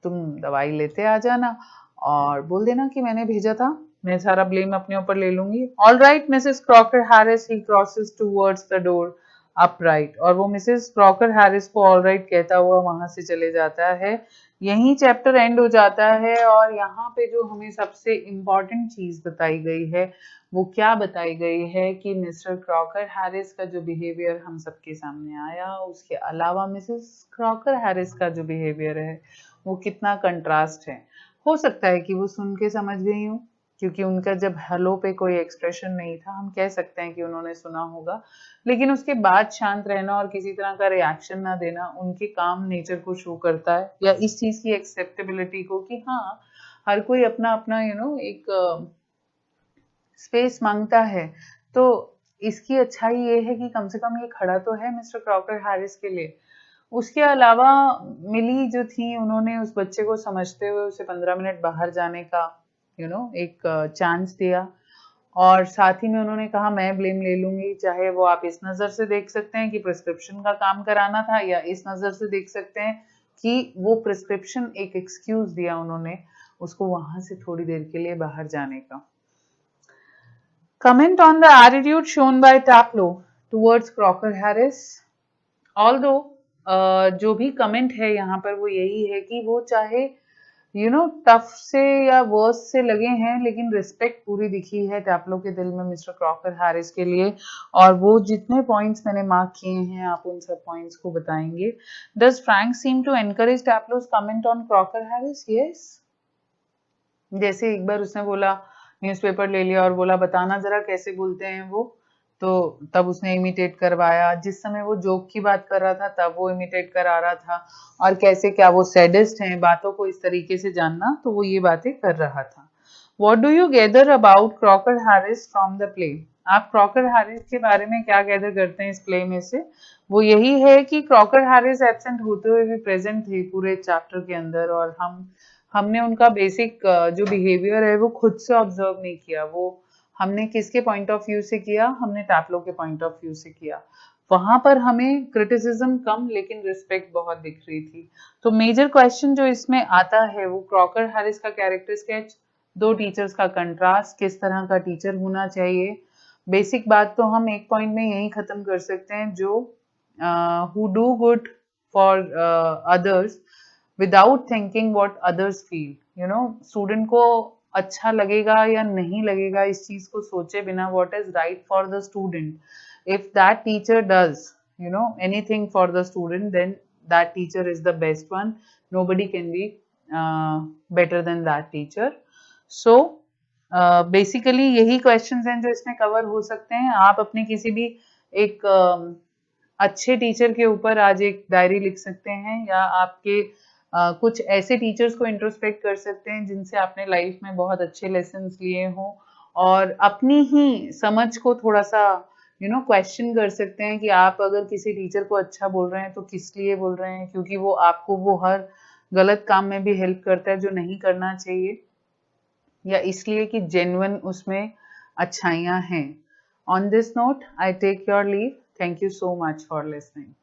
तुम दवाई लेते आ जाना और बोल देना कि मैंने भेजा था, मैं सारा ब्लेम अपने ऊपर ले लूंगी। All right Mrs Crocker Harris, he crosses towards the door upright, और वो मिसेस क्रॉकर हैरिस को ऑल राइट कहता हुआ वहां से चले जाता है। यही चैप्टर एंड हो जाता है, और यहाँ पे जो हमें सबसे इम्पोर्टेंट चीज बताई गई है वो क्या बताई गई है कि मिस्टर क्रॉकर हैरिस का जो बिहेवियर हम सबके सामने आया, उसके अलावा मिसेस क्रॉकर हैरिस का जो बिहेवियर है वो कितना कंट्रास्ट है। हो सकता है कि वो सुन के समझ गई हो, क्योंकि उनका जब हेलो पे कोई एक्सप्रेशन नहीं था, हम कह सकते हैं कि उन्होंने सुना होगा, लेकिन उसके बाद शांत रहना और किसी तरह का रिएक्शन ना देना उनके काम नेचर को शो करता है, या इस चीज की एक्सेप्टेबिलिटी को कि हाँ हर कोई अपना अपना एक स्पेस मांगता है। तो इसकी अच्छाई ये है कि कम से कम ये खड़ा तो है मिस्टर क्रॉकर हैरिस के लिए। उसके अलावा मिली जो थी, उन्होंने उस बच्चे को समझते हुए उसे 15 मिनट बाहर जाने का एक चांस दिया, और साथ ही में उन्होंने कहा मैं ब्लेम ले लूंगी, चाहे वो आप इस नजर से देख सकते हैं कि प्रिस्क्रिप्शन का काम कराना था, या इस नजर से देख सकते हैं कि वो प्रिस्क्रिप्शन एक एक्सक्यूज दिया उन्होंने उसको वहां से थोड़ी देर के लिए बाहर जाने का। Comment on the attitude shown by Taplow towards Crocker Harris. Although जो भी कमेंट है यहाँ पर वो यही है कि वो चाहे टफ से या वर्स से लगे हैं, लेकिन रिस्पेक्ट पूरी दिखी है टैप्लो के दिल में मिस्टर क्रॉकर हैरिस के लिए, और वो जितने पॉइंट्स मैंने मार्क किए हैं आप उन सब पॉइंट्स को बताएंगे। Does Frank seem to encourage Taplow's comment on Crocker Harris? Yes. जैसे एक बार उसने बोला, न्यूज़पेपर ले लिया और बोला बताना जरा कैसे बोलते हैं वो, तो तब उसने इमिटेट करवाया। जिस समय वो जोक की बात कर रहा था तब वो इमिटेट करा रहा था, और कैसे क्या वो सैडिस्ट हैं, बातों को इस तरीके से जानना, तो वो ये बातें कर रहा था। What do you gather about Crocker Harris from the play? आप क्रॉकर हैरिस के बारे में क्या गैदर करते हैं इस प्ले में से? वो यही है कि क्रॉकर हैरिस एब्सेंट होते हुए भी प्रेजेंट थे पूरे चैप्टर के अंदर, और हमने उनका बेसिक जो बिहेवियर है वो खुद से ऑब्जर्व नहीं किया, वो हमने किसके पॉइंट ऑफ व्यू से किया? हमने टैप्लो के पॉइंट ऑफ व्यू से किया। वहां पर हमें क्रिटिसिज्म कम लेकिन रिस्पेक्ट बहुत दिख रही थी। तो मेजर क्वेश्चन जो इसमें आता है वो क्रॉकर हैरिस का कैरेक्टर स्केच, दो टीचर्स का कंट्रास्ट, किस तरह का टीचर होना चाहिए। बेसिक बात तो हम एक पॉइंट में यही खत्म कर सकते हैं, जो who do good for others without thinking what others feel. Student को अच्छा लगेगा या नहीं लगेगा इस चीज को सोचे बिना what is right for the student, if that teacher does anything for the student, then that teacher is the best one. Nobody can be better than that teacher. So basically यही questions हैं जो इसमें cover हो सकते हैं। आप अपने किसी भी एक अच्छे टीचर के ऊपर आज एक डायरी लिख सकते हैं, या आपके कुछ ऐसे टीचर्स को इंट्रोस्पेक्ट कर सकते हैं जिनसे आपने लाइफ में बहुत अच्छे लेसन्स लिए हों, और अपनी ही समझ को थोड़ा सा क्वेश्चन कर सकते हैं कि आप अगर किसी टीचर को अच्छा बोल रहे हैं तो किस लिए बोल रहे हैं, क्योंकि वो आपको वो हर गलत काम में भी हेल्प करता है जो नहीं करना चाहिए, या इसलिए कि जेन्युइन उसमें अच्छाइयाँ हैं। On this note I take your leave. Thank you so much for listening.